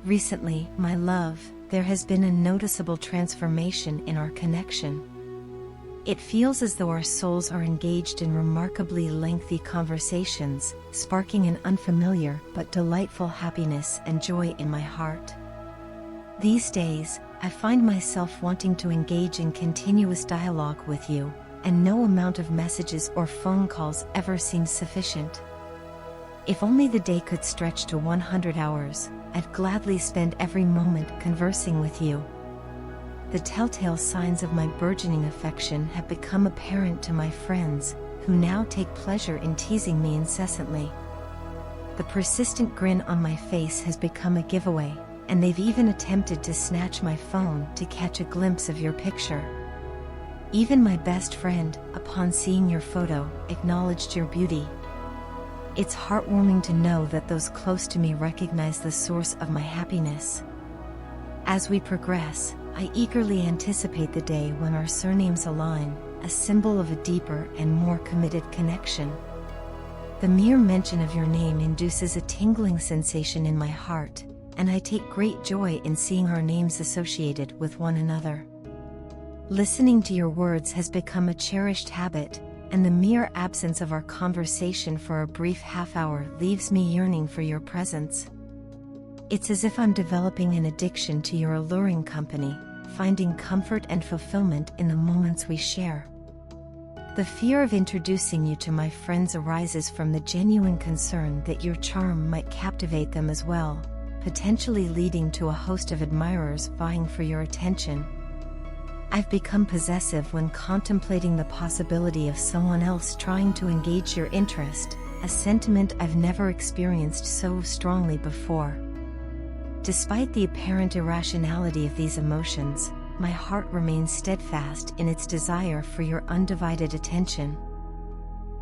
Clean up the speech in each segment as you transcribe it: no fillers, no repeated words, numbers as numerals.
Recently, my love, there has been a noticeable transformation in our connection. It feels as though our souls are engaged in remarkably lengthy conversations, sparking an unfamiliar but delightful happiness and joy in my heart. These days, I find myself wanting to engage in continuous dialogue with you, and no amount of messages or phone calls ever seems sufficient. If only the day could stretch to 100 hours, I'd gladly spend every moment conversing with you. The telltale signs of my burgeoning affection have become apparent to my friends, who now take pleasure in teasing me incessantly. The persistent grin on my face has become a giveaway, and they've even attempted to snatch my phone to catch a glimpse of your picture. Even my best friend, upon seeing your photo, acknowledged your beauty. It's heartwarming to know that those close to me recognize the source of my happiness. As we progress, I eagerly anticipate the day when our surnames align, a symbol of a deeper and more committed connection. The mere mention of your name induces a tingling sensation in my heart, and I take great joy in seeing our names associated with one another. Listening to your words has become a cherished habit, and the mere absence of our conversation for a brief half-hour leaves me yearning for your presence. It's as if I'm developing an addiction to your alluring company, finding comfort and fulfillment in the moments we share. The fear of introducing you to my friends arises from the genuine concern that your charm might captivate them as well, potentially leading to a host of admirers vying for your attention. I've become possessive when contemplating the possibility of someone else trying to engage your interest, a sentiment I've never experienced so strongly before. Despite the apparent irrationality of these emotions, my heart remains steadfast in its desire for your undivided attention.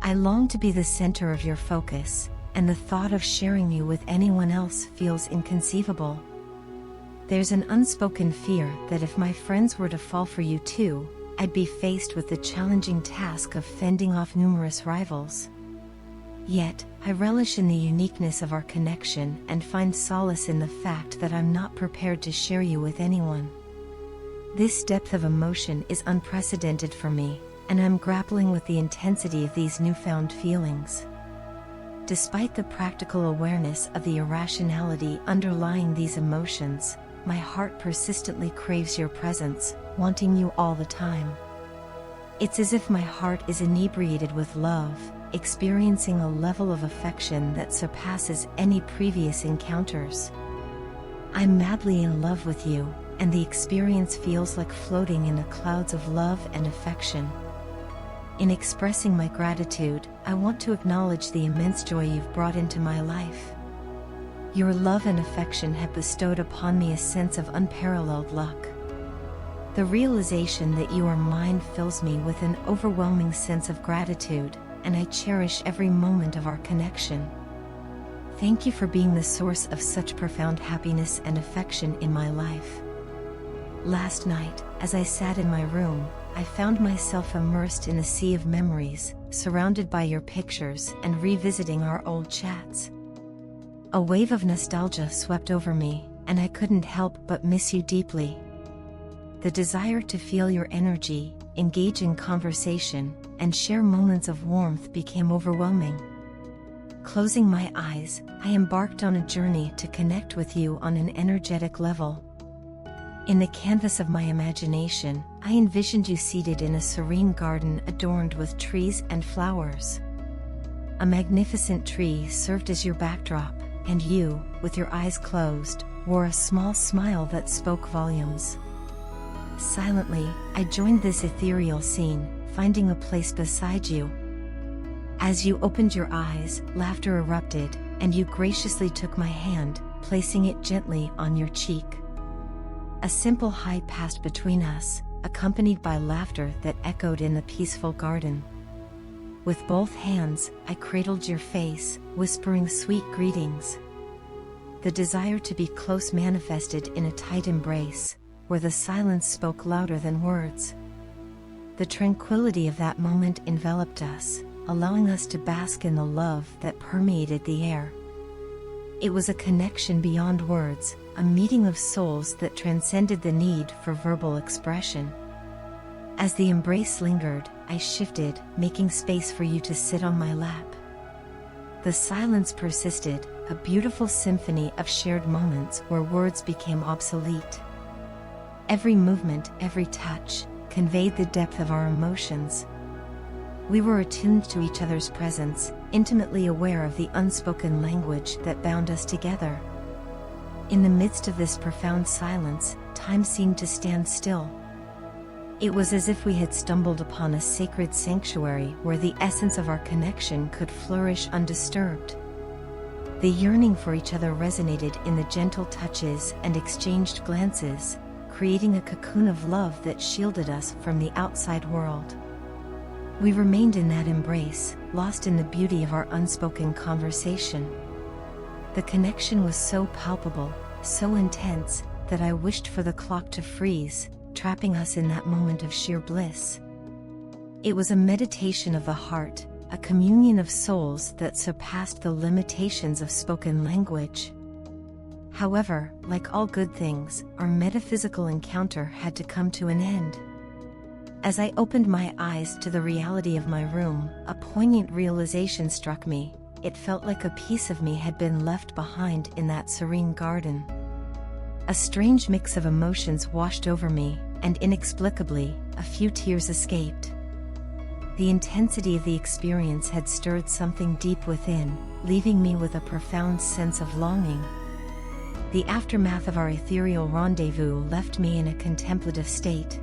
I long to be the center of your focus, and the thought of sharing you with anyone else feels inconceivable. There's an unspoken fear that if my friends were to fall for you too, I'd be faced with the challenging task of fending off numerous rivals. Yet, I relish in the uniqueness of our connection and find solace in the fact that I'm not prepared to share you with anyone. This depth of emotion is unprecedented for me, and I'm grappling with the intensity of these newfound feelings. Despite the practical awareness of the irrationality underlying these emotions, my heart persistently craves your presence, wanting you all the time. It's as if my heart is inebriated with love, experiencing a level of affection that surpasses any previous encounters. I'm madly in love with you, and the experience feels like floating in the clouds of love and affection. In expressing my gratitude, I want to acknowledge the immense joy you've brought into my life. Your love and affection have bestowed upon me a sense of unparalleled luck. The realization that you are mine fills me with an overwhelming sense of gratitude, and I cherish every moment of our connection. Thank you for being the source of such profound happiness and affection in my life. Last night, as I sat in my room, I found myself immersed in a sea of memories, surrounded by your pictures and revisiting our old chats. A wave of nostalgia swept over me, and I couldn't help but miss you deeply. The desire to feel your energy, engage in conversation, and share moments of warmth became overwhelming. Closing my eyes, I embarked on a journey to connect with you on an energetic level. In the canvas of my imagination, I envisioned you seated in a serene garden adorned with trees and flowers. A magnificent tree served as your backdrop, and you, with your eyes closed, wore a small smile that spoke volumes. Silently, I joined this ethereal scene, finding a place beside you. As you opened your eyes, laughter erupted, and you graciously took my hand, placing it gently on your cheek. A simple hi passed between us, accompanied by laughter that echoed in the peaceful garden. With both hands, I cradled your face, whispering sweet greetings. The desire to be close manifested in a tight embrace, where the silence spoke louder than words. The tranquility of that moment enveloped us, allowing us to bask in the love that permeated the air. It was a connection beyond words, a meeting of souls that transcended the need for verbal expression. As the embrace lingered, I shifted, making space for you to sit on my lap. The silence persisted, a beautiful symphony of shared moments where words became obsolete. Every movement, every touch, conveyed the depth of our emotions. We were attuned to each other's presence, intimately aware of the unspoken language that bound us together. In the midst of this profound silence, time seemed to stand still. It was as if we had stumbled upon a sacred sanctuary where the essence of our connection could flourish undisturbed. The yearning for each other resonated in the gentle touches and exchanged glances, creating a cocoon of love that shielded us from the outside world. We remained in that embrace, lost in the beauty of our unspoken conversation. The connection was so palpable, so intense, that I wished for the clock to freeze, trapping us in that moment of sheer bliss. It was a meditation of the heart, a communion of souls that surpassed the limitations of spoken language. However, like all good things, our metaphysical encounter had to come to an end. As I opened my eyes to the reality of my room, a poignant realization struck me. It felt like a piece of me had been left behind in that serene garden. A strange mix of emotions washed over me, and inexplicably, a few tears escaped. The intensity of the experience had stirred something deep within, leaving me with a profound sense of longing. The aftermath of our ethereal rendezvous left me in a contemplative state.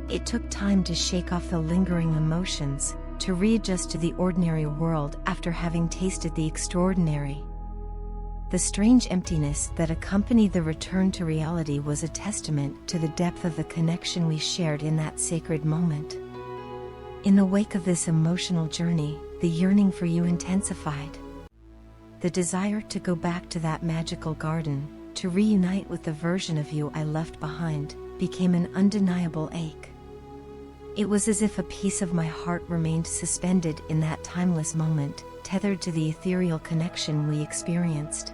It took time to shake off the lingering emotions, to readjust to the ordinary world after having tasted the extraordinary. The strange emptiness that accompanied the return to reality was a testament to the depth of the connection we shared in that sacred moment. In the wake of this emotional journey, the yearning for you intensified. The desire to go back to that magical garden, to reunite with the version of you I left behind, became an undeniable ache. It was as if a piece of my heart remained suspended in that timeless moment, tethered to the ethereal connection we experienced.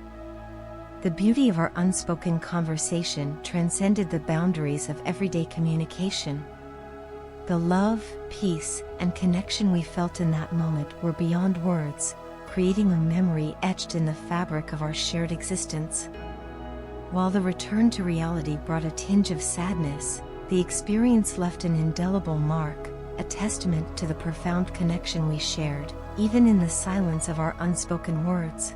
The beauty of our unspoken conversation transcended the boundaries of everyday communication. The love, peace, and connection we felt in that moment were beyond words, creating a memory etched in the fabric of our shared existence. While the return to reality brought a tinge of sadness, the experience left an indelible mark, a testament to the profound connection we shared, even in the silence of our unspoken words.